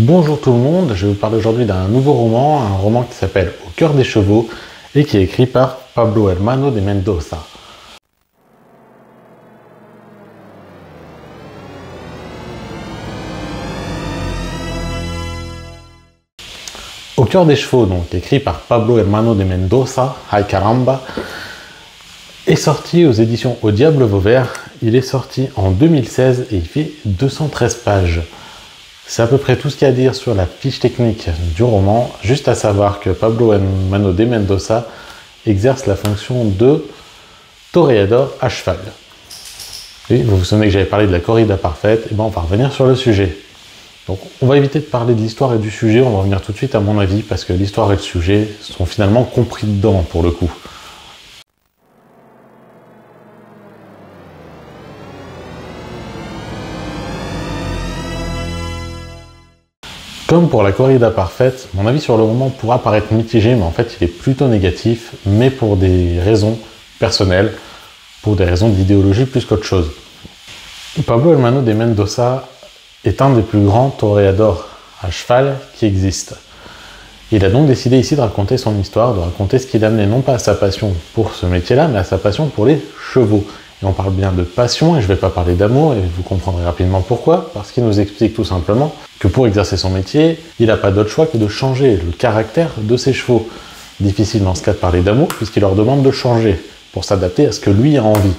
Bonjour tout le monde, je vais vous parler aujourd'hui d'un nouveau roman, un roman qui s'appelle Au cœur des chevaux et qui est écrit par Pablo Hermano de Mendoza. Au cœur des chevaux, donc écrit par Pablo Hermano de Mendoza, Ay Caramba, est sorti aux éditions Au Diable Vauvert. Il est sorti en 2016 et il fait 213 pages. C'est à peu près tout ce qu'il y a à dire sur la fiche technique du roman, juste à savoir que Pablo Hermano de Mendoza exerce la fonction de toréador à cheval. Et vous vous souvenez que j'avais parlé de la corrida parfaite, et bien on va revenir sur le sujet. Donc on va éviter de parler de l'histoire et du sujet, on va revenir tout de suite à mon avis, parce que l'histoire et le sujet sont finalement compris dedans pour le coup. Comme pour la corrida parfaite, mon avis sur le roman pourra paraître mitigé, mais en fait il est plutôt négatif, mais pour des raisons personnelles, pour des raisons d'idéologie plus qu'autre chose. Pablo Hermano de Mendoza est un des plus grands toréadors à cheval qui existent. Il a donc décidé ici de raconter son histoire, de raconter ce qui l'a amené non pas à sa passion pour ce métier-là, mais à sa passion pour les chevaux. Et on parle bien de passion, et je ne vais pas parler d'amour, et vous comprendrez rapidement pourquoi, parce qu'il nous explique tout simplement que pour exercer son métier, il n'a pas d'autre choix que de changer le caractère de ses chevaux. Difficile dans ce cas de parler d'amour, puisqu'il leur demande de changer, pour s'adapter à ce que lui a envie.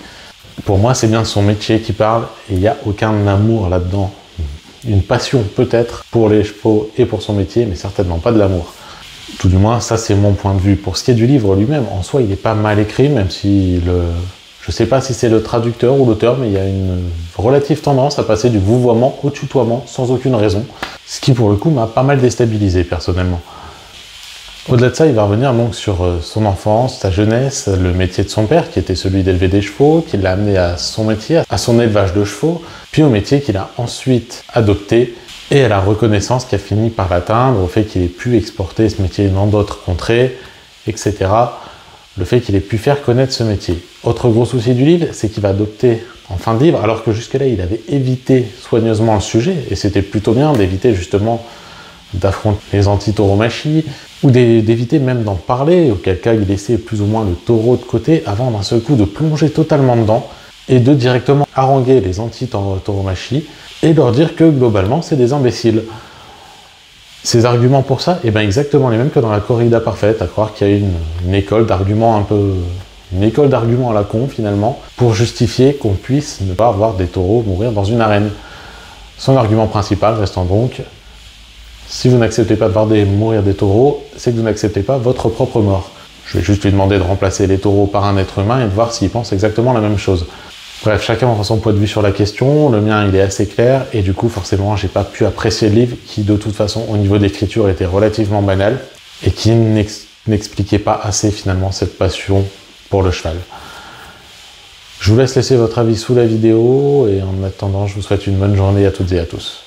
Pour moi, c'est bien son métier qui parle, et il n'y a aucun amour là-dedans. Une passion peut-être pour les chevaux et pour son métier, mais certainement pas de l'amour. Tout du moins, ça c'est mon point de vue. Pour ce qui est du livre lui-même, en soi, il n'est pas mal écrit, même si je ne sais pas si c'est le traducteur ou l'auteur, mais il y a une relative tendance à passer du vouvoiement au tutoiement sans aucune raison, ce qui pour le coup m'a pas mal déstabilisé personnellement. Au-delà de ça, il va revenir donc sur son enfance, sa jeunesse, le métier de son père qui était celui d'élever des chevaux, qui l'a amené à son métier, à son élevage de chevaux, puis au métier qu'il a ensuite adopté et à la reconnaissance qui a fini par l'atteindre, au fait qu'il ait pu exporter ce métier dans d'autres contrées, etc. Le fait qu'il ait pu faire connaître ce métier. Autre gros souci du livre, c'est qu'il va adopter en fin de livre, alors que jusque-là il avait évité soigneusement le sujet, et c'était plutôt bien d'éviter justement d'affronter les anti-tauromachie, ou d'éviter même d'en parler, auquel cas il laissait plus ou moins le taureau de côté, avant d'un seul coup de plonger totalement dedans, et de directement haranguer les anti-tauromachie, et leur dire que globalement c'est des imbéciles. Ces arguments pour ça, et bien exactement les mêmes que dans la corrida parfaite, à croire qu'il y a une école d'arguments une école d'arguments à la con finalement, pour justifier qu'on puisse ne pas voir des taureaux mourir dans une arène. Son argument principal restant donc, si vous n'acceptez pas de voir mourir des taureaux, c'est que vous n'acceptez pas votre propre mort. Je vais juste lui demander de remplacer les taureaux par un être humain et de voir s'il pense exactement la même chose. Bref, chacun aura son point de vue sur la question, le mien il est assez clair, et du coup forcément j'ai pas pu apprécier le livre qui de toute façon au niveau d'écriture était relativement banal, et qui n'expliquait pas assez finalement cette passion pour le cheval. Je vous laisse laisser votre avis sous la vidéo, et en attendant je vous souhaite une bonne journée à toutes et à tous.